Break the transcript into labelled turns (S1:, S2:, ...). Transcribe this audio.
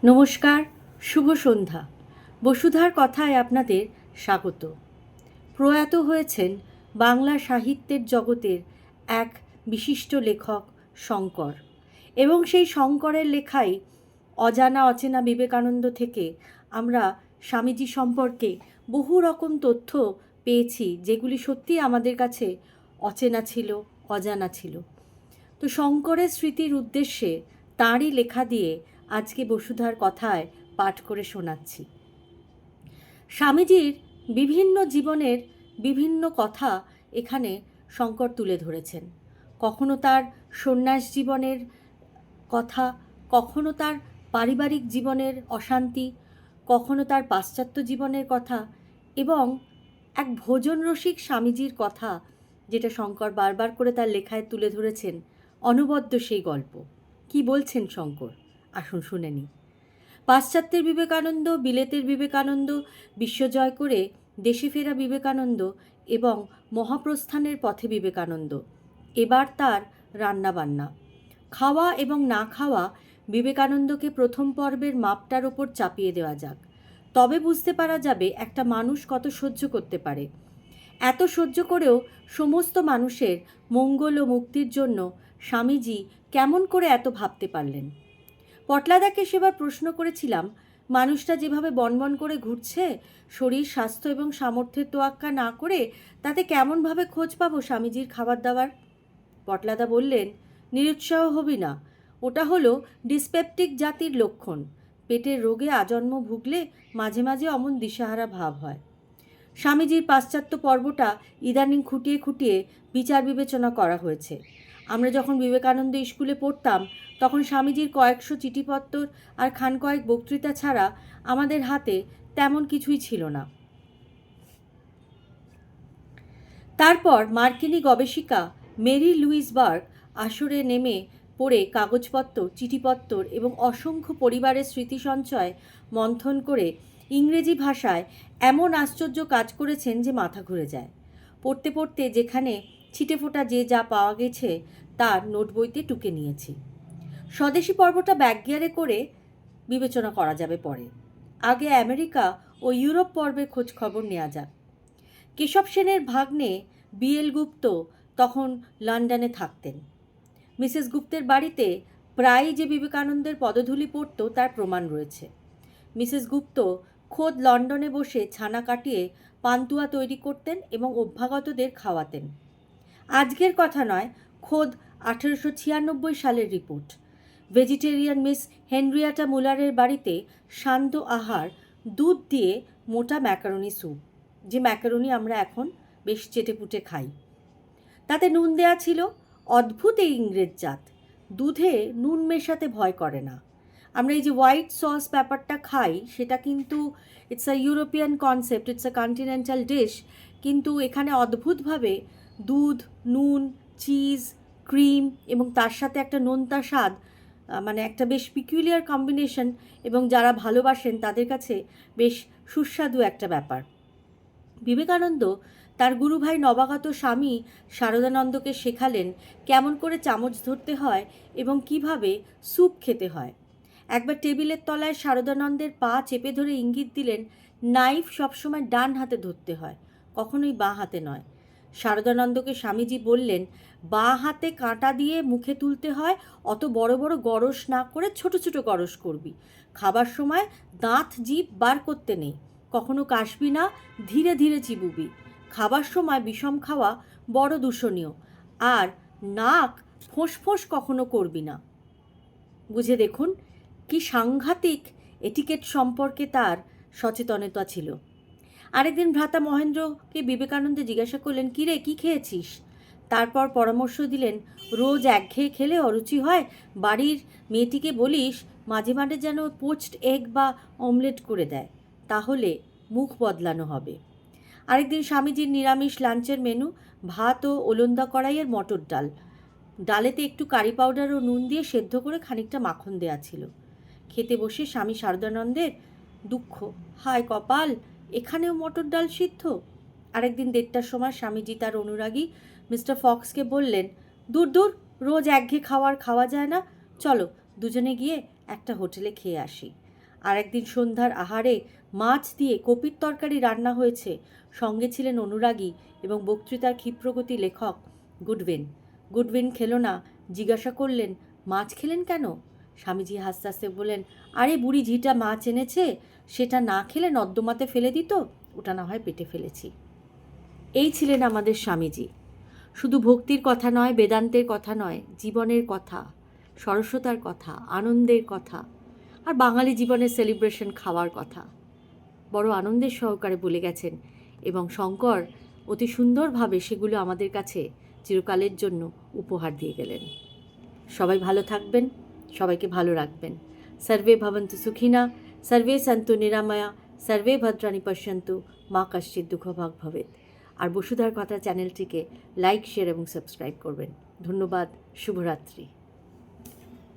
S1: নমস্কার, শুভ সন্ধ্যা। বসুধার কথায় আপনাদের স্বাগত। প্রয়াত হয়েছেন বাংলা সাহিত্যের জগতের এক বিশিষ্ট লেখক শঙ্কর, এবং সেই শঙ্করের লেখাই অজানা অচেনা বিবেকানন্দ থেকে আমরা স্বামীজি সম্পর্কে বহু রকম তথ্য পেয়েছি, যেগুলি সত্যি আমাদের কাছে অচেনা ছিল, অজানা ছিল। তো শঙ্করের স্মৃতির উদ্দেশ্যে তাঁরই লেখা দিয়ে আজকে বসুধার কথায় পাঠ করে শোনাচ্ছি। স্বামীজির বিভিন্ন জীবনের বিভিন্ন কথা এখানে শঙ্কর তুলে ধরেছেন। কখনো তার সন্ন্যাস জীবনের কথা, কখনো তার পারিবারিক জীবনের অশান্তি, কখনো তার পাশ্চাত্য জীবনের কথা, এবং এক ভোজন রসিক স্বামীজির কথা, যেটা শঙ্কর বারবার করে তার লেখায় তুলে ধরেছেন। অনবদ্য সেই গল্প। কি বলছেন শঙ্কর, আসুন শুনে নিই। পাশ্চাত্যের বিবেকানন্দ, বিলেতের বিবেকানন্দ, বিশ্বজয় করে দেশে ফেরা বিবেকানন্দ এবং মহাপ্রস্থানের পথে বিবেকানন্দ। এবার তার রান্নাবান্না, খাওয়া এবং না খাওয়া বিবেকানন্দকে প্রথম পর্বের মাপটার ওপর চাপিয়ে দেওয়া যাক। তবে বুঝতে পারা যাবে একটা মানুষ কত সহ্য করতে পারে। এত সহ্য করেও সমস্ত মানুষের মঙ্গল ও মুক্তির জন্য স্বামীজি কেমন করে এত ভাবতে পারলেন। পটলাদাকে সেবার প্রশ্ন করেছিলাম, মানুষটা যেভাবে বনবন করে ঘুরছে, শরীর স্বাস্থ্য এবং সামর্থ্যের তোয়াক্কা না করে, তাতে কেমনভাবে খোঁজ পাবো স্বামীজির খাবার দাবার? পটলাদা বললেন, নিরুৎসাহ হবি না, ওটা হলো ডিসপেপটিক জাতির লক্ষণ। পেটের রোগে আজন্ম ভুগলে মাঝে মাঝে অমন দিশাহারা ভাব হয়। স্বামীজির পাশ্চাত্য পর্বটা ইদানিং খুঁটিয়ে খুঁটিয়ে বিচার বিবেচনা করা হয়েছে। আমরা যখন বিবেকানন্দ স্কুলে পড়তাম, তখন স্বামীজির কয়েকশো চিঠিপত্র আর খান কয়েক বক্তৃতা ছাড়া আমাদের হাতে তেমন কিছুই ছিল না। তারপর মার্কিনী গবেষিকা মেরি লুইস বার্গ আসরে নেমে পড়ে কাগজপত্র, চিঠিপত্র এবং অসংখ্য পরিবারের স্মৃতি সঞ্চয় মন্থন করে ইংরেজি ভাষায় এমন আশ্চর্য কাজ করেছেন যে মাথা ঘুরে যায়। পড়তে পড়তে যেখানে ছিটেফোঁটা যে যা পাওয়া গেছে তার নোট বইতে টুকে নিয়েছি। স্বদেশী পর্বটা ব্যাকগিয়ারে করে বিবেচনা করা যাবে পরে। আগে আমেরিকা ও ইউরোপ পর্বের খোঁজ খবর নেওয়া যাক। কেশব সেনের ভাগ্নে বিএল গুপ্ত তখন লন্ডনে থাকতেন। মিসেস গুপ্তের বাড়িতে প্রায়ই যে বিবেকানন্দের পদধূলি পড়ত তার প্রমাণ রয়েছে। মিসেস গুপ্ত খোদ লন্ডনে বসে ছানা কাটিয়ে পান্তুয়া তৈরি করতেন এবং অভ্যাগতদের খাওয়াতেন। আজকের কথা নয়, খোদ 1896 সালের রিপোর্ট। ভেজিটেরিয়ান মিস হেনরিয়াটা মুলারের বাড়িতে শান্ত আহার, দুধ দিয়ে মোটা ম্যাকারনি স্যুপ, যে ম্যাকারনি আমরা এখন বেশ চেটেপুটে খাই। তাতে নুন দেয়া ছিল। অদ্ভুত এই ইংরেজ জাত, দুধে নুন মেশাতে ভয় করে না। আমরা এই যে হোয়াইট সস ব্যাপারটা খাই, সেটা কিন্তু it's a European concept, it's a continental dish, কিন্তু এখানে অদ্ভুতভাবে দুধ, নুন, চিজ, ক্রিম এবং তার সাথে একটা নোনতা স্বাদ, মানে একটা বেশ পিকুলিয়ার কম্বিনেশন, এবং যারা ভালোবাসেন তাদের কাছে বেশ সুস্বাদু একটা ব্যাপার। বিবেকানন্দ তার গুরুভাই নবাগত স্বামী শারদানন্দকে শেখালেন কেমন করে চামচ ধরতে হয় এবং কিভাবে স্যুপ খেতে হয়। একবার টেবিলের তলায় শারদানন্দের পা চেপে ধরে ইঙ্গিত দিলেন, নাইফ সবসময় ডান হাতে ধরতে হয়, কখনোই বাঁ হাতে নয়। শারদানন্দকে স্বামীজি বললেন, বাঁ হাতে কাঁটা দিয়ে মুখে তুলতে হয়, অত বড় বড় গরস না করে ছোট ছোট গরস করবি। খাবার সময় দাঁত জিভ বার করতে নেই, কখনো কাশবি না, ধীরে ধীরে চিবুবি। খাবার সময় বিষম খাওয়া বড় দূষণীয়, আর নাক ফোঁস কখনো করবি না। বুঝে দেখুন কি সাংঘাতিক এটিকেট সম্পর্কে তার সচেতনতা ছিল। আরেকদিন ভ্রাতা মহেন্দ্রকে বিবেকানন্দ জিজ্ঞাসা করলেন, কিরে কি খেয়েছিস? তারপর পরামর্শ দিলেন, রোজ একঘেয়ে খেলে অরুচি হয়, বাড়ির মেয়েটিকে বলিস মাঝে মাঝে যেন পোচড এগ বা অমলেট করে দেয়, তাহলে মুখ বদলানো হবে। আরেকদিন স্বামীজির নিরামিষ লাঞ্চের মেনু, ভাত ও ওলন্দা কড়াইয়ের মটর ডাল, ডালেতে একটু কারি পাউডার ও নুন দিয়ে সেদ্ধ করে খানিকটা মাখন দেয়া ছিল। খেতে বসে স্বামী শারদানন্দের দুঃখ, হায় কপাল, এখানেও মটর ডাল সিদ্ধ। আরেকদিন 1:30টার সময় স্বামীজি তার অনুরাগী মিস্টার ফক্সকে বললেন, দূর দূর, রোজ একঘেয়ে খাওয়া যায় না, চলো দুজনে গিয়ে একটা হোটেলে খেয়ে আসি। আর একদিন সন্ধ্যার আহারে মাছ দিয়ে কপির তরকারি রান্না হয়েছে। সঙ্গে ছিলেন অনুরাগী এবং বক্তৃতার ক্ষিপ্রগতি লেখক গুডউইন। গুডউইন খেলো না, জিজ্ঞাসা করলেন, মাছ খেলেন কেন? স্বামীজি হাসতে হাসতে বললেন, আরে বুড়ি ঝিটা মাছ এনেছে, সেটা না খেলে নর্দমাতে ফেলে দিত, ওটা না হয় পেটে ফেলেছি। এই ছিলেন আমাদের স্বামীজি। শুধু ভক্তির কথা নয়, বেদান্তের কথা নয়, জীবনের কথা, সরস্বতার কথা, আনন্দের কথা, আর বাঙালি জীবনের সেলিব্রেশন, খাওয়ার কথা বড় আনন্দের সহকারে বলে গেছেন এবং শঙ্কর অতি সুন্দরভাবে সেগুলো আমাদের কাছে চিরকালের জন্য উপহার দিয়ে গেলেন। সবাই ভালো থাকবেন, সবাইকে ভালো রাখবেন। সর্বে ভবন্তু সুখিনা, সর্বে সন্তু নিরাময়া, সর্বে ভদ্রাণি পশ্যন্তু, মা কশ্চিৎ দুঃখভাগ ভবেৎ। আর বসুধার কথা চ্যানেলটিকে লাইক, শেয়ার এবং সাবস্ক্রাইব করবেন। ধন্যবাদ। শুভরাত্রি।